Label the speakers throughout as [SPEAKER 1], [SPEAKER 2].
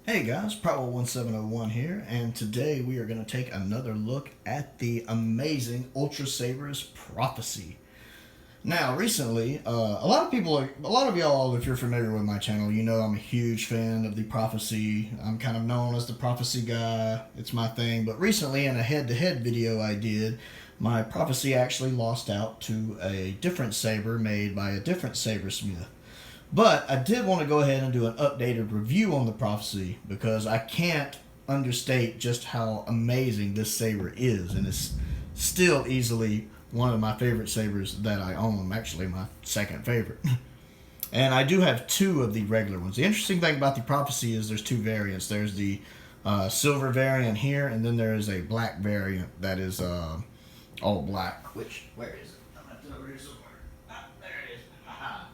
[SPEAKER 1] Hey guys, Prowl1701 here, and today we are going to take another look at the amazing Ultrasabers Prophecy. Now, recently, a lot of y'all, if you're familiar with my channel, you know I'm a huge fan of the Prophecy. I'm kind of known as the Prophecy guy. It's my thing. But recently, in a head-to-head video I did, my Prophecy actually lost out to a different saber made by a different sabersmith. But I did want to go ahead and do an updated review on the Prophecy because I can't understate just how amazing this saber is, and it's still easily one of my favorite sabers that I own, actually my second favorite. And I do have two of the regular ones. The interesting thing about the Prophecy is there's two variants. There's the silver variant here, and then there is a black variant that is all black. Where is it? I'm going to have to over here somewhere. There it is. Aha.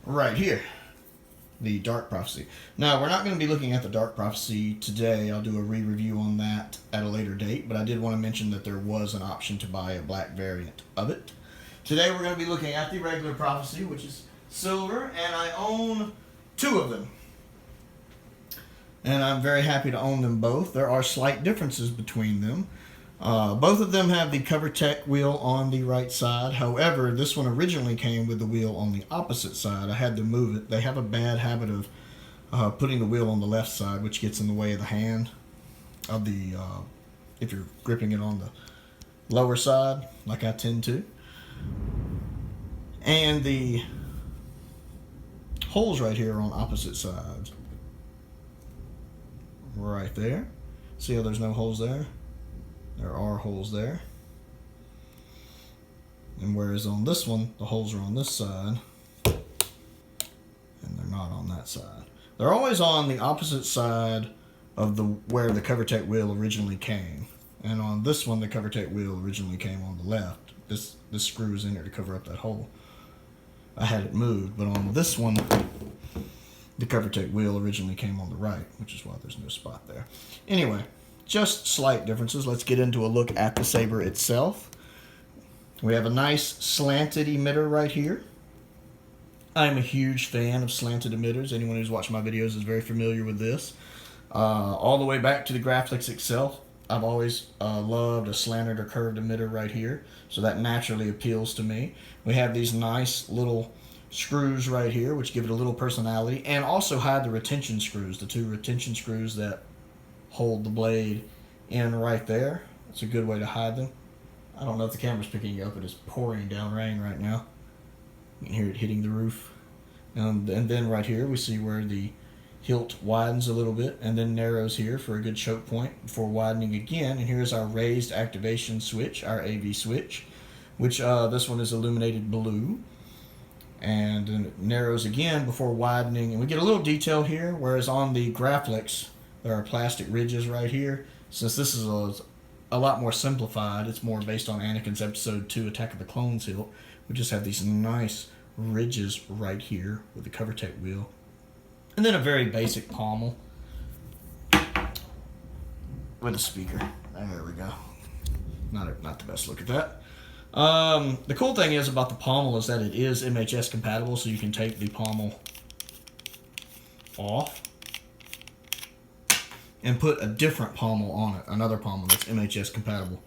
[SPEAKER 1] Right here, the Dark Prophecy. Now, we're not going to be looking at the Dark Prophecy today. I'll do a re-review on that at a later date, but I did want to mention that there was an option to buy a black variant of it. Today, we're going to be looking at the regular Prophecy, which is silver, and I own two of them. And I'm very happy to own them both. There are slight differences between them. Both of them have the CoverTech wheel on the right side. However, this one originally came with the wheel on the opposite side. I had to move it. They have a bad habit of putting the wheel on the left side, which gets in the way of the hand of the, if you're gripping it on the lower side, like I tend to. And the holes right here are on opposite sides. Right there. See how there's no holes there? There are holes there. And whereas on this one, the holes are on this side, and they're not on that side. They're always on the opposite side of where the CoverTech wheel originally came. And on this one, the CoverTech wheel originally came on the left. This screw is in there to cover up that hole. I had it moved, but on this one, the CoverTech wheel originally came on the right, which is why there's no spot there. Anyway, just slight differences. Let's get into a look at the saber itself. We have a nice slanted emitter right here. I'm a huge fan of slanted emitters. Anyone who's watched my videos is very familiar with this. All the way back to the graphics itself, I've always loved a slanted or curved emitter right here, so that naturally appeals to me. We have these nice little screws right here, which give it a little personality, and also hide the retention screws, the two retention screws that hold the blade in right there. It's a good way to hide them. I don't know if the camera's picking it up. It is pouring down rain right now. You can hear it hitting the roof. And then right here we see where the hilt widens a little bit and then narrows here for a good choke point before widening again. And here's our raised activation switch, our AV switch, which this one is illuminated blue. And then it narrows again before widening. And we get a little detail here, whereas on the Graflex, there are plastic ridges right here. Since this is a lot more simplified, it's more based on Anakin's Episode 2 Attack of the Clones hilt. We just have these nice ridges right here with the CoverTech wheel. And then a very basic pommel with a speaker. There we go. Not the best look at that. The cool thing is about the pommel is that it is MHS compatible, so you can take the pommel off and put a different pommel on it, another pommel that's MHS compatible.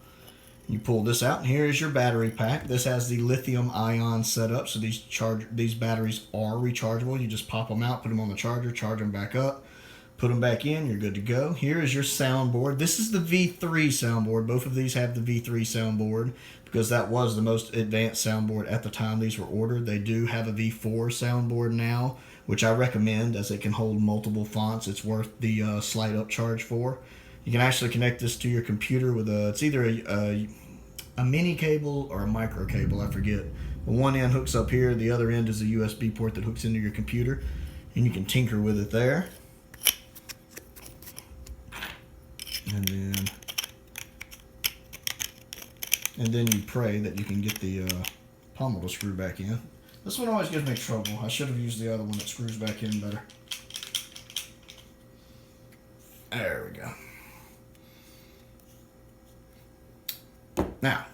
[SPEAKER 1] You pull this out, and here is your battery pack. This has the lithium ion setup, so these batteries are rechargeable. You just pop them out, put them on the charger, charge them back up, put them back in, you're good to go. Here is your soundboard. This is the V3 soundboard. Both of these have the V3 soundboard because that was the most advanced soundboard at the time these were ordered. They do have a V4 soundboard now, which I recommend as it can hold multiple fonts. It's worth the slight upcharge for. You can actually connect this to your computer with it's either a mini cable or a micro cable, I forget. The one end hooks up here, the other end is a USB port that hooks into your computer, and you can tinker with it there. And then you pray that you can get the pommel to screw back in. This one always gives me trouble. I should have used the other one that screws back in better. There we go. Now,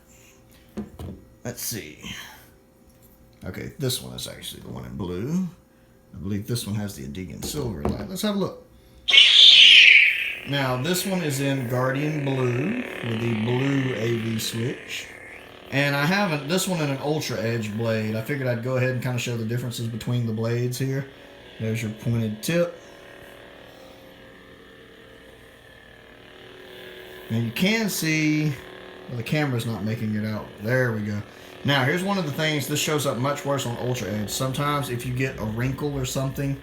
[SPEAKER 1] let's see. Okay, this one is actually the one in blue. I believe this one has the Adigan silver light. Let's have a look. Now, this one is in Guardian Blue with the blue AV switch. And I have this one in an Ultra Edge blade. I figured I'd go ahead and kind of show the differences between the blades here. There's your pointed tip. And you can see, well, the camera's not making it out. There we go. Now, here's one of the things. This shows up much worse on Ultra Edge. Sometimes if you get a wrinkle or something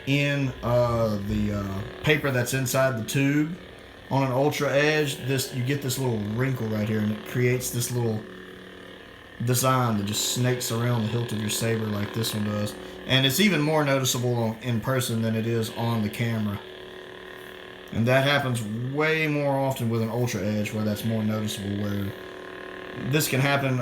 [SPEAKER 1] in the paper that's inside the tube on an Ultra Edge, you get this little wrinkle right here, and it creates this little design that just snakes around the hilt of your saber like this one does. And it's even more noticeable in person than it is on the camera. And that happens way more often with an Ultra Edge, where that's more noticeable, where this can happen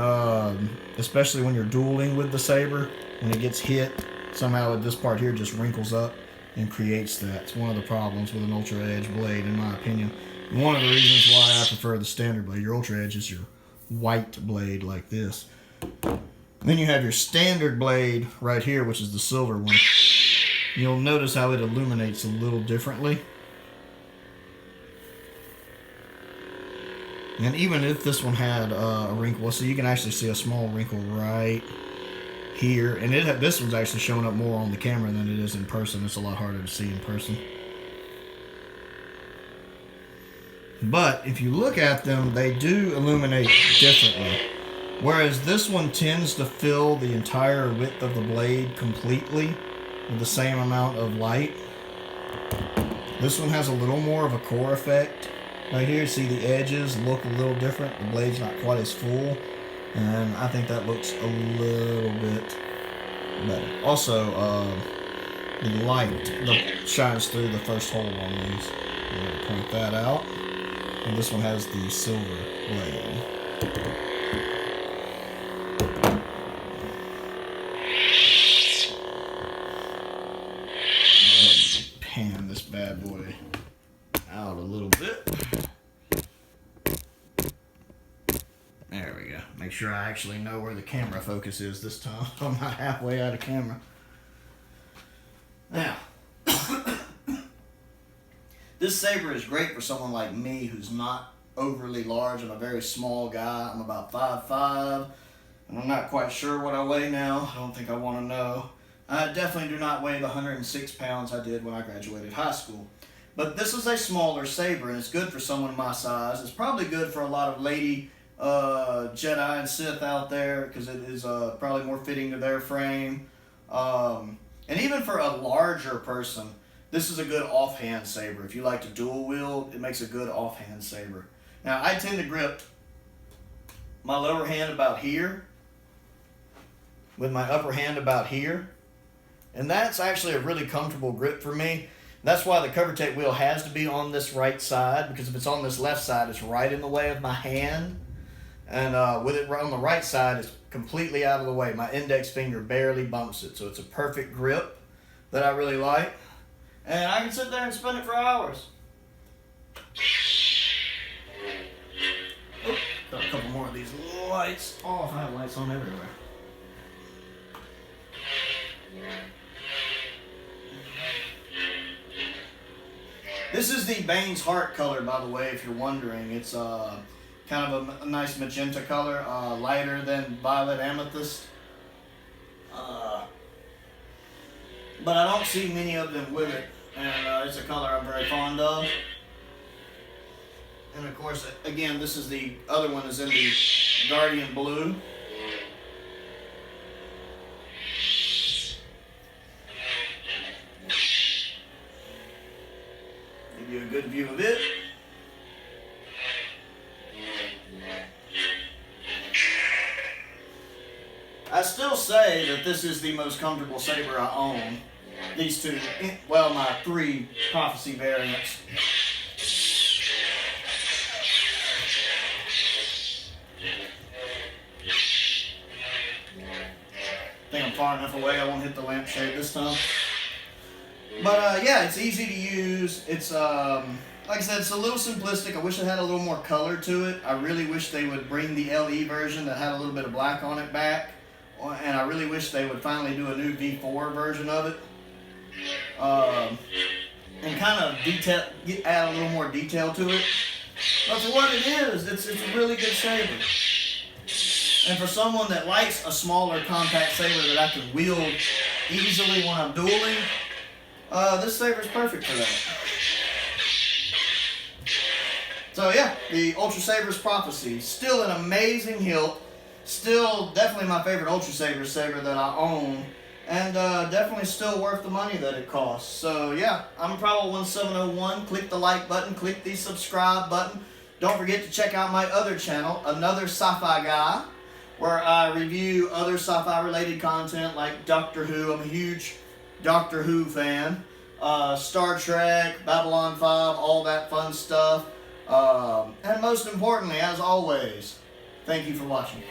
[SPEAKER 1] especially when you're dueling with the saber. When it gets hit, somehow this part here just wrinkles up and creates that. It's one of the problems with an Ultra Edge blade, in my opinion. One of the reasons why I prefer the standard blade. Your Ultra Edge is your white blade like this. Then you have your standard blade right here, which is the silver one. You'll notice how it illuminates a little differently. And even if this one had a wrinkle, so you can actually see a small wrinkle right here. And this one's actually showing up more on the camera than it is in person. It's a lot harder to see in person. But if you look at them, they do illuminate differently. Whereas this one tends to fill the entire width of the blade completely with the same amount of light. This one has a little more of a core effect. Right here, see the edges look a little different. The blade's not quite as full. And I think that looks a little bit better. Also, the light that shines through the first hole on these. I'm going to point that out. And this one has the silver blade. Pan this bad boy out a little bit. There we go. Make sure I actually know where the camera focus is this time. I'm not halfway out of camera. Now, this saber is great for someone like me who's not overly large. I'm a very small guy. I'm about 5'5", and I'm not quite sure what I weigh now. I don't think I want to know. I definitely do not weigh the 106 pounds I did when I graduated high school. But this is a smaller saber, and it's good for someone my size. It's probably good for a lot of lady Jedi and Sith out there, because it is probably more fitting to their frame. And even for a larger person, this is a good offhand saber. If you like to dual wield, it makes a good offhand saber. Now, I tend to grip my lower hand about here with my upper hand about here. And that's actually a really comfortable grip for me. That's why the cover tape wheel has to be on this right side, because if it's on this left side, it's right in the way of my hand. And with it on the right side, it's completely out of the way. My index finger barely bumps it, so it's a perfect grip that I really like. And I can sit there and spin it for hours. Oh, got a couple more of these lights off. I have lights on everywhere. This is the Bane's Heart color, by the way, if you're wondering. It's kind of a nice magenta color, lighter than violet amethyst. But I don't see many of them with it, and it's a color I'm very fond of. And of course, again, this is the other one is in the Guardian Blue. Give you a good view of it. I still say that this is the most comfortable saber I own. These two, well, my 3 Prophecy variants. I think I'm far enough away, I won't hit the lampshade this time. But yeah, it's easy to use. It's, like I said, it's a little simplistic. I wish it had a little more color to it. I really wish they would bring the LE version that had a little bit of black on it back. and I really wish they would finally do a new V4 version of it. And kind of add a little more detail to it. But for what it is, it's a really good saber. And for someone that likes a smaller compact saber that I can wield easily when I'm dueling, this saber is perfect for that. So yeah, the Ultrasabers Prophecy, still an amazing hilt, still definitely my favorite Ultrasabers saber that I own, and definitely still worth the money that it costs. So yeah, I'm Probable1701. Click the like button, click the subscribe button. Don't forget to check out my other channel, Another Sci-Fi Guy, where I review other sci-fi related content like Doctor Who. I'm a huge Doctor Who fan. Star Trek, Babylon 5, all that fun stuff. And most importantly, as always, thank you for watching.